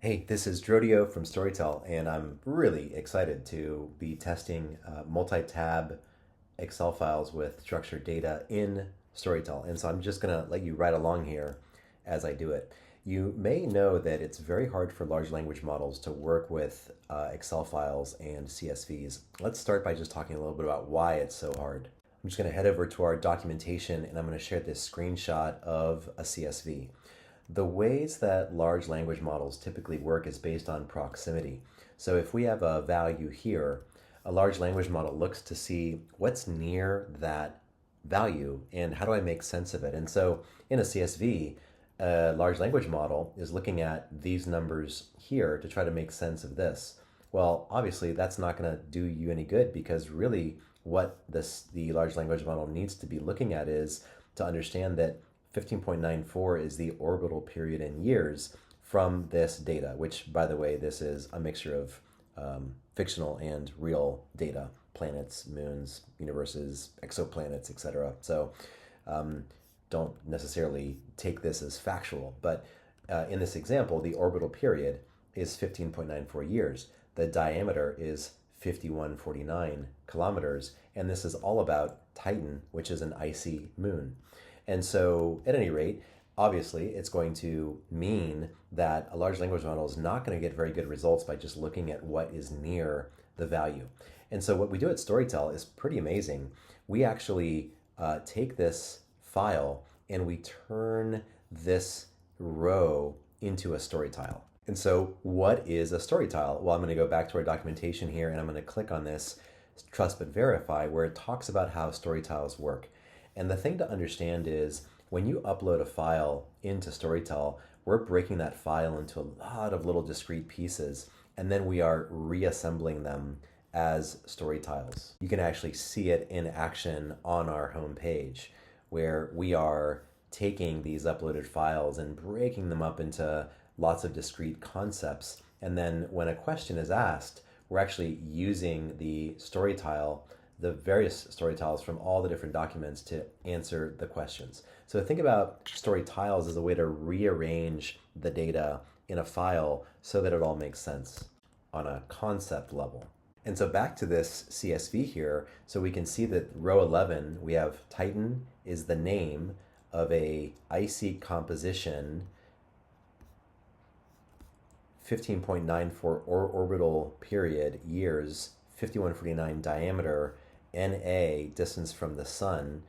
Hey, this is Drodio from Storytell, and I'm really excited to be testing multi-tab Excel files with structured data in Storytell. And so I'm just going to let you ride along here as I do it. You may know that it's very hard for large language models to work with Excel files and CSVs. Let's start by just talking a little bit about why it's so hard. I'm just going to head over to our documentation, and I'm going to share this screenshot of a CSV. The ways that large language models typically work is based on proximity. So if we have a value here, a large language model looks to see what's near that value and how do I make sense of it. And so in a CSV, a large language model is looking at these numbers here to try to make sense of this. Well, obviously that's not going to do you any good, because really what the large language model needs to be looking at is to understand that 15.94 is the orbital period in years from this data, which, by the way, this is a mixture of fictional and real data: planets, moons, universes, exoplanets, etc. So don't necessarily take this as factual, but in this example, the orbital period is 15.94 years. The diameter is 5149 kilometers, and this is all about Titan, which is an icy moon. And so, at any rate, obviously, it's going to mean that a large language model is not going to get very good results by just looking at what is near the value. And so what we do at Storytell is pretty amazing. We actually take this file and we turn this row into a story tile. And so what is a story tile? Well, I'm going to go back to our documentation here, and I'm going to click on this Trust But Verify, where it talks about how story tiles work. And the thing to understand is when you upload a file into Storytell, we're breaking that file into a lot of little discrete pieces, and then we are reassembling them as story tiles. You can actually see it in action on our home page, where we are taking these uploaded files and breaking them up into lots of discrete concepts. And then when a question is asked, we're actually using the story tile, the various story tiles from all the different documents, to answer the questions. So think about story tiles as a way to rearrange the data in a file so that it all makes sense on a concept level. And so back to this CSV here, so we can see that row 11, we have Titan is the name of a icy composition, 15.94 orbital period years, 5149 diameter, NA, distance from the sun,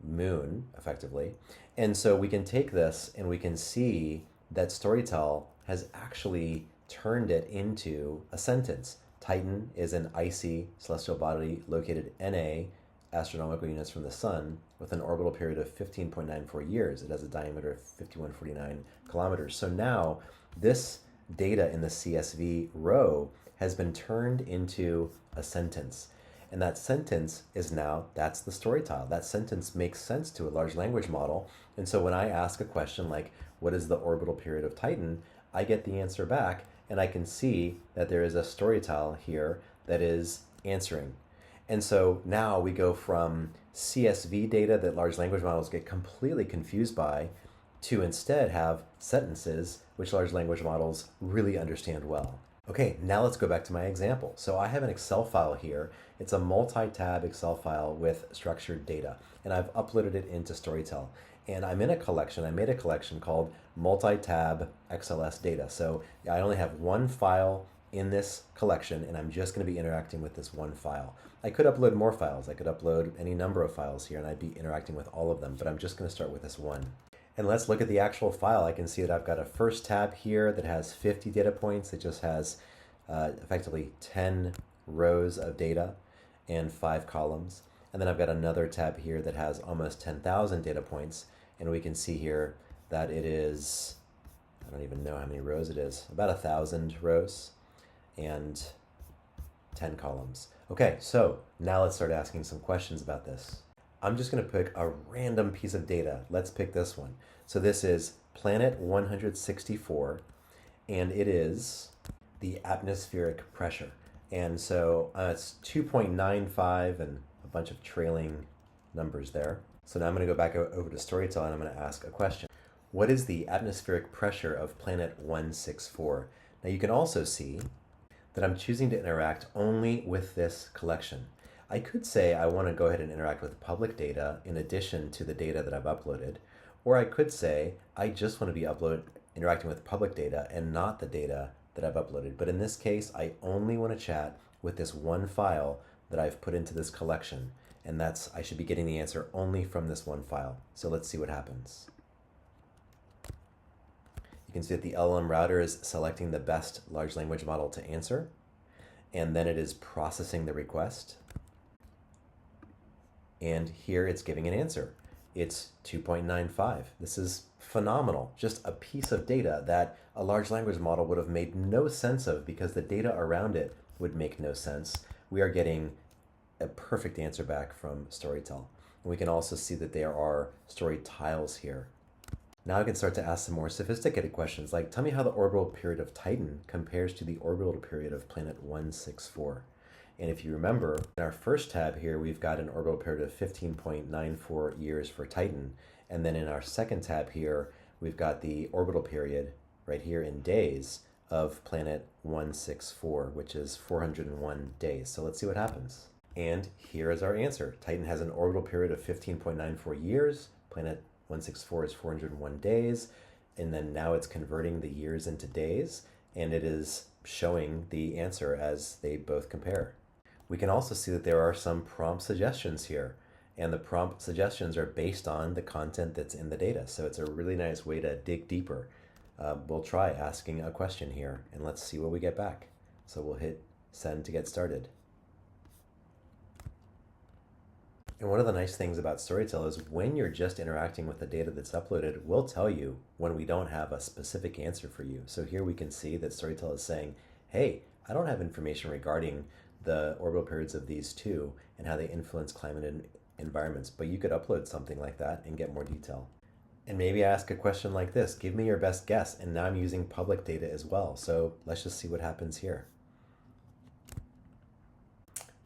moon, effectively. And so we can take this and we can see that Storytell has actually turned it into a sentence. Titan is an icy celestial body located NA, astronomical units from the sun, with an orbital period of 15.94 years. It has a diameter of 5149 kilometers. So now this data in the CSV row has been turned into a sentence. And that sentence is now, that's the story tile. That sentence makes sense to a large language model. And so when I ask a question like, what is the orbital period of Titan? I get the answer back, and I can see that there is a story tile here that is answering. And so now we go from CSV data that large language models get completely confused by to instead have sentences which large language models really understand well. Okay, now let's go back to my example. So I have an Excel file here. It's a multi-tab Excel file with structured data, and I've uploaded it into Storytell. And I'm in a collection, I made a collection called Multi-Tab XLS Data. So I only have one file in this collection, and I'm just going to be interacting with this one file. I could upload more files. I could upload any number of files here, and I'd be interacting with all of them, but I'm just going to start with this one. And let's look at the actual file. I can see that I've got a first tab here that has 50 data points. It just has effectively 10 rows of data and 5 columns. And then I've got another tab here that has almost 10,000 data points. And we can see here that it is, I don't even know how many rows it is, about 1,000 rows and 10 columns. Okay, so now let's start asking some questions about this. I'm just going to pick a random piece of data. Let's pick this one. So this is planet 164, and it is the atmospheric pressure. And so it's 2.95 and a bunch of trailing numbers there. So now I'm going to go back over to Storytell, and I'm going to ask a question. What is the atmospheric pressure of planet 164? Now you can also see that I'm choosing to interact only with this collection. I could say I want to go ahead and interact with public data in addition to the data that I've uploaded, or I could say I just want to be interacting with public data and not the data that I've uploaded. But in this case, I only want to chat with this one file that I've put into this collection, and I should be getting the answer only from this one file. So let's see what happens. You can see that the LLM router is selecting the best large language model to answer, and then it is processing the request. And here it's giving an answer. It's 2.95. This is phenomenal. Just a piece of data that a large language model would have made no sense of because the data around it would make no sense. We are getting a perfect answer back from Storytel. And we can also see that there are story tiles here. Now I can start to ask some more sophisticated questions like, tell me how the orbital period of Titan compares to the orbital period of planet 164. And if you remember, in our first tab here, we've got an orbital period of 15.94 years for Titan. And then in our second tab here, we've got the orbital period right here in days of planet 164, which is 401 days. So let's see what happens. And here is our answer. Titan has an orbital period of 15.94 years. Planet 164 is 401 days. And then now it's converting the years into days, and it is showing the answer as they both compare. We can also see that there are some prompt suggestions here, and the prompt suggestions are based on the content that's in the data. So it's a really nice way to dig deeper. We'll try asking a question here, and let's see what we get back. So we'll hit send to get started. And one of the nice things about Storytel is when you're just interacting with the data that's uploaded, we'll tell you when we don't have a specific answer for you. So here we can see that Storytel is saying, hey, I don't have information regarding the orbital periods of these two and how they influence climate and environments, but you could upload something like that and get more detail. And maybe I ask a question like this, give me your best guess, and now I'm using public data as well. So let's just see what happens here.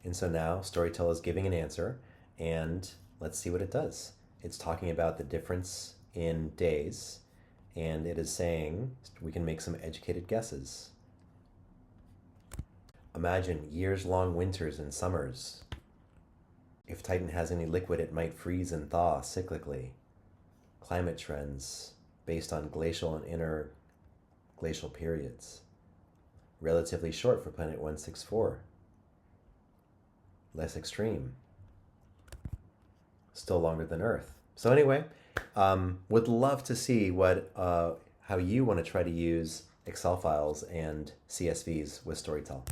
And so now Storytel is giving an answer, and let's see what it does. It's talking about the difference in days, and it is saying we can make some educated guesses. Imagine years-long winters and summers. If Titan has any liquid, it might freeze and thaw cyclically. Climate trends based on glacial and interglacial periods. Relatively short for planet 164. Less extreme. Still longer than Earth. So anyway, would love to see how you want to try to use Excel files and CSVs with Storytel.